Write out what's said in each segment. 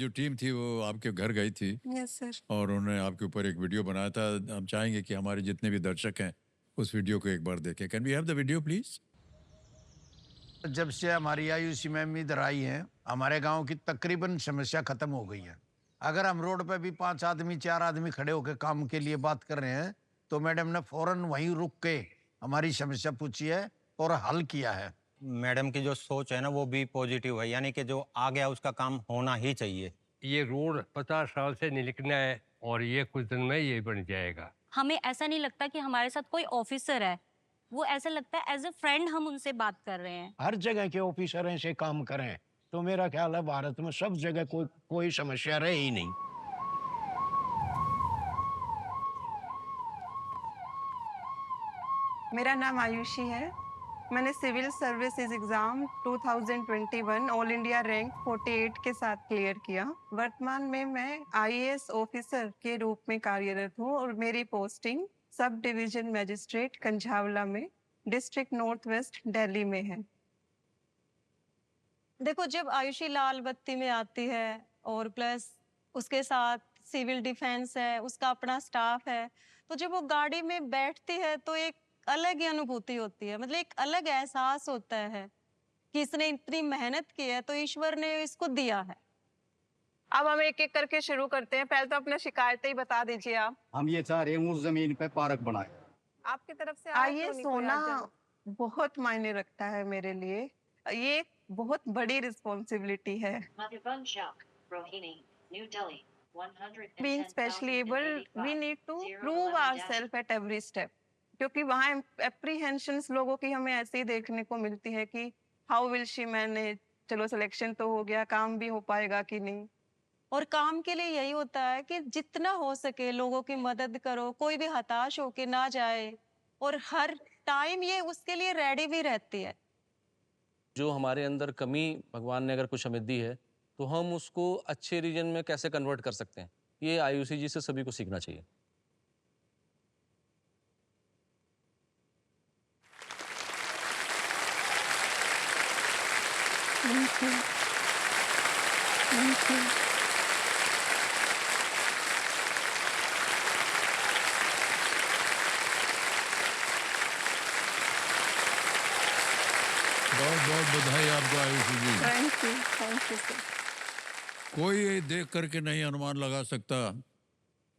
जो टीम थी वो आपके घर गई थी यस सर। और उन्होंने आपके ऊपर एक वीडियो बनाया था। हम चाहेंगे कि हमारे जितने भी दर्शक हैं उस वीडियो को एक बार देखें। Can we have the video please? जब से हमारी आयुषी मैम इधर आई हैं, हमारे गांव की तकरीबन समस्या खत्म हो गई है। अगर हम रोड पे भी 5 आदमी 4 आदमी खड़े होकर काम के लिए बात कर रहे हैं, तो मैडम ने फौरन वहीं रुक के हमारी समस्या पूछी है और हल किया है। मैडम की जो सोच है ना वो भी पॉजिटिव है, यानी कि जो आ गया उसका काम होना ही चाहिए। ये रोड 50 साल से निकलना है और ये कुछ दिन में ये बन जाएगा। हमें ऐसा नहीं लगता कि हमारे साथ कोई ऑफिसर है, वो ऐसा लगता है एज अ फ्रेंड हम उनसे बात कर रहे हैं। हर जगह के ऑफिसर ऐसे काम करें तो मेरा ख्याल है भारत में सब जगह कोई समस्या रहे ही नहीं। मेरा नाम आयुषी है। मैंने civil services exam 2021 all India rank 48 के साथ क्लियर किया। वर्तमान में मैं आईएएस ऑफिसर के रूप में कार्यरत हूँ और मेरी posting sub division magistrate Kanjhawala में डिस्ट्रिक्ट नॉर्थ वेस्ट दिल्ली में है। देखो, जब आयुषी लाल बत्ती में आती है और प्लस उसके साथ सिविल डिफेंस है, उसका अपना स्टाफ है, तो जब वो गाड़ी में बैठती है तो एक अलग ही अनुभूति होती है। मतलब एक अलग एहसास होता है कि इसने इतनी मेहनत की है तो ईश्वर ने इसको दिया है। अब हम एक एक करके शुरू करते हैं। पहले तो अपना शिकायतें ही बता दीजिए आप। हम ये चाह रहे हैं उस जमीन पे पार्क बनाए। आपकी तरफ से आइए। सोना बहुत मायने रखता है मेरे लिए। ये बहुत बड़ी रिस्पॉन्सिबिलिटी है। Being specially able, we need to prove ourselves at every step. क्योंकि वहाँ apprehensions लोगों की हमें ऐसे ही देखने को मिलती है कि how will she manage? चलो सिलेक्शन तो हो गया, काम भी हो पाएगा कि नहीं। और काम के लिए यही होता है कि जितना हो सके लोगों की मदद करो, कोई भी हताश होके ना जाए, और हर टाइम ये उसके लिए रेडी भी रहती है। जो हमारे अंदर कमी भगवान ने अगर कुछ हमें दी है तो हम उसको अच्छे रीजन में कैसे कन्वर्ट कर सकते हैं, ये आयुषी जी से सभी को सीखना चाहिए। Thank you. Thank you. बहुत बहुत बधाई आपको Ayushi ji. Thank you sir. कोई ये देख करके नहीं अनुमान लगा सकता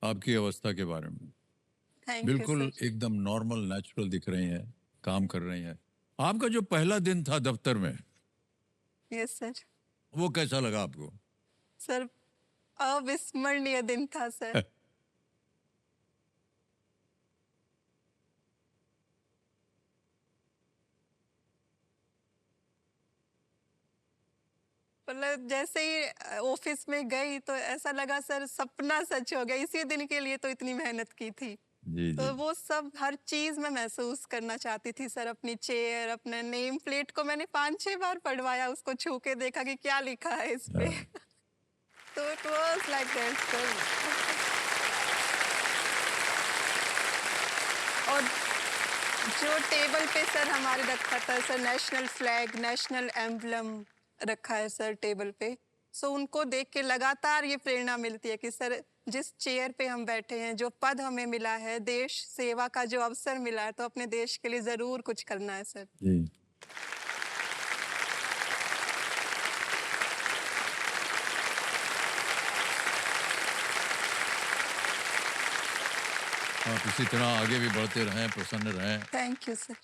आपकी अवस्था के बारे में। थैंक यू बिल्कुल सर। एकदम नॉर्मल नेचुरल दिख रही हैं, काम कर रही हैं। आपका जो पहला दिन था दफ्तर में, यस सर। वो कैसा लगा आपको? सर अविस्मरणीय दिन था सर। मतलब जैसे ही ऑफिस में गई तो ऐसा लगा सर सपना सच हो गया। इसी दिन के लिए तो इतनी मेहनत की थी। जी तो जी। वो सब हर चीज मैं महसूस करना चाहती थी सर। अपनी चेयर, अपने नेम प्लेट को मैंने 5-6 बार पढ़वाया, उसको छू के देखा कि क्या लिखा है इस पे। तो it was like that sir. और जो टेबल पे सर हमारे रखा था sir, national flag, national emblem रखा है सर टेबल पे। सो उनको देख के लगातार ये प्रेरणा मिलती है कि सर जिस चेयर पे हम बैठे हैं, जो पद हमें मिला है, देश सेवा का जो अवसर मिला है, तो अपने देश के लिए जरूर कुछ करना है सर। जी। आप इसी तरह आगे भी बढ़ते रहें, प्रसन्न रहें। Thank you sir.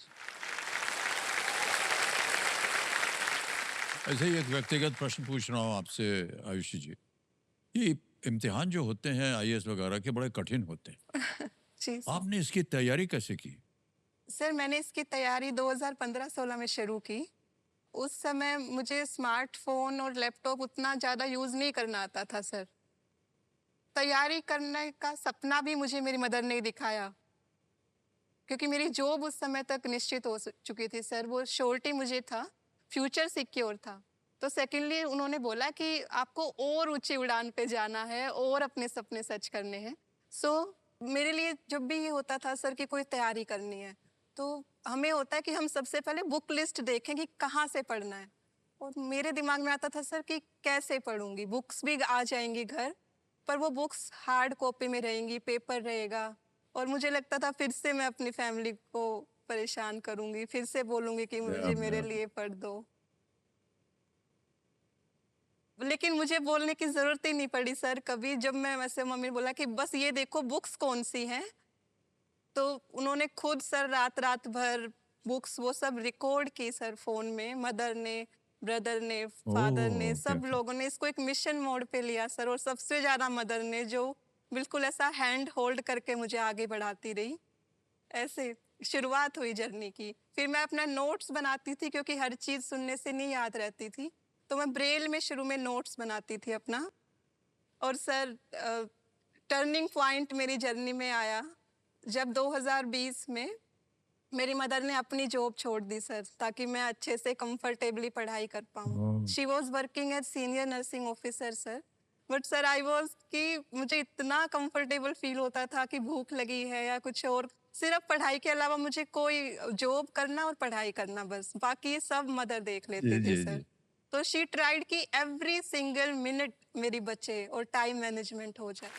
ऐसे ही एक व्यक्तिगत प्रश्न पूछ रहा हूँ आपसे आयुषी जी। ये इम्तिहान जो होते हैं आईएएस वगैरह के बड़े कठिन होते हैं। जी सर। आपने इसकी तैयारी कैसे की? सर मैंने इसकी तैयारी 2015-16 में शुरू की। उस समय मुझे स्मार्टफोन और लैपटॉप उतना ज़्यादा यूज़ नहीं करना आता था सर। तैयारी करने का सपना भी मुझे मेरी मदर ने दिखाया, क्योंकि मेरी जॉब उस समय तक निश्चित हो चुकी थी सर। वो श्योरिटी मुझे था, फ्यूचर सिक्योर था। तो सेकेंडली उन्होंने बोला कि आपको और ऊंची उड़ान पे जाना है और अपने सपने सच करने हैं। सो मेरे लिए जब भी ये होता था सर कि कोई तैयारी करनी है, तो हमें होता है कि हम सबसे पहले बुक लिस्ट देखें कि कहाँ से पढ़ना है। और मेरे दिमाग में आता था सर कि कैसे पढ़ूंगी, बुक्स भी आ जाएंगी घर, पर वो बुक्स हार्ड कॉपी में रहेंगी, पेपर रहेगा, और मुझे लगता था फिर से मैं अपनी फैमिली को परेशान करूंगी, फिर से बोलूंगी कि मुझे मेरे लिए पढ़ दो। लेकिन मुझे बोलने की जरूरत ही नहीं पड़ी सर कभी। जब मैं वैसे मम्मी ने बोला कि बस ये देखो बुक्स कौन सी हैं, तो उन्होंने खुद सर रात रात भर बुक्स वो सब रिकॉर्ड की सर फोन में। मदर ने, ब्रदर ने, फादर ने, ओह, सब क्या लोगों ने इसको एक मिशन मोड पे लिया सर, और सबसे ज्यादा मदर ने, जो बिल्कुल ऐसा हैंड होल्ड करके मुझे आगे बढ़ाती रही। ऐसे शुरुआत हुई जर्नी की। फिर मैं अपना नोट्स बनाती थी, क्योंकि हर चीज सुनने से नहीं याद रहती थी, तो मैं ब्रेल में शुरू में नोट्स बनाती थी अपना। और सर टर्निंग पॉइंट मेरी जर्नी में आया जब 2020 में मेरी मदर ने अपनी जॉब छोड़ दी सर, ताकि मैं अच्छे से कंफर्टेबली पढ़ाई कर पाऊँ। Oh, she was working as senior nursing officer sir, but sir I was कि मुझे इतना कंफर्टेबल फील होता था कि भूख लगी है या कुछ और, सिर्फ पढ़ाई के अलावा मुझे कोई जॉब करना और पढ़ाई करना, बस बाकी ये सब मदर देख लेते जी थे जी सर। जी। तो शी ट्राइड कि एवरी सिंगल मिनट मेरी बचे और टाइम मैनेजमेंट हो जाए।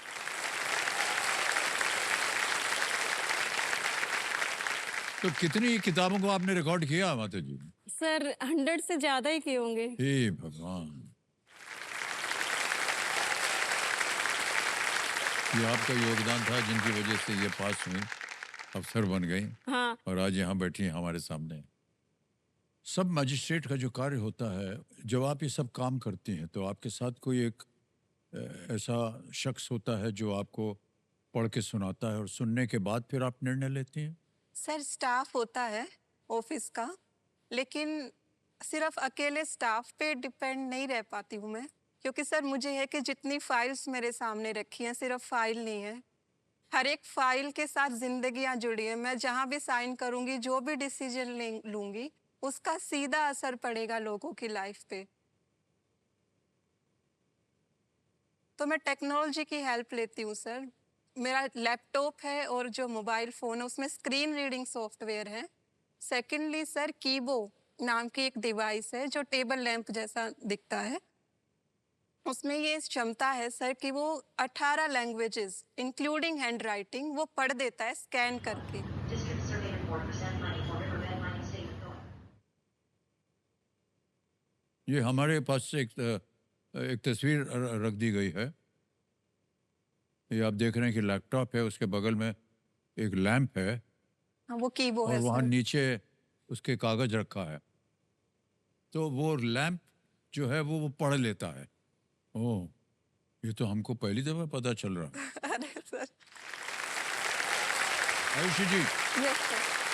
तो कितनी किताबों को आपने रिकॉर्ड किया माता जी? सर 100 से ज्यादा ही किए होंगे। हे भगवान, ये आपका योगदान था जिनकी वजह से ये पास हुई, अफसर बन गई हाँ। और आज यहाँ बैठी हैं हमारे सामने। सब मजिस्ट्रेट का जो कार्य होता है, जब आप ये सब काम करती हैं तो आपके साथ कोई एक ऐसा शख्स होता है जो आपको पढ़ के सुनाता है और सुनने के बाद फिर आप निर्णय लेती हैं? सर स्टाफ होता है ऑफिस का, लेकिन सिर्फ अकेले स्टाफ पे डिपेंड नहीं रह पाती हूँ मैं, क्योंकि सर मुझे है कि जितनी फाइल्स मेरे सामने रखी हैं, सिर्फ फाइल नहीं है, हर एक फाइल के साथ जिंदगियां जुड़ी हैं। मैं जहाँ भी साइन करूँगी, जो भी डिसीजन लूँगी, उसका सीधा असर पड़ेगा लोगों की लाइफ पे। तो मैं टेक्नोलॉजी की हेल्प लेती हूँ सर। मेरा लैपटॉप है और जो मोबाइल फ़ोन है उसमें स्क्रीन रीडिंग सॉफ्टवेयर है। सेकेंडली सर कीबो नाम की एक डिवाइस है जो टेबल लैंप जैसा दिखता है। उसमें ये क्षमता है सर कि वो 18 लैंग्वेजेस इंक्लूडिंग हैंड राइटिंग वो पढ़ देता है स्कैन करके। ये हमारे पास से एक तस्वीर रख दी गई है। ये आप देख रहे हैं कि लैपटॉप है, उसके बगल में एक लैंप है हाँ, वो कीबो और है वहाँ सर। नीचे उसके कागज रखा है, तो वो लैंप जो है वो पढ़ लेता है। ओह, ये तो हमको पहली दफा पता चल रहा है। अरे सर, आयुषी जी, यस सर।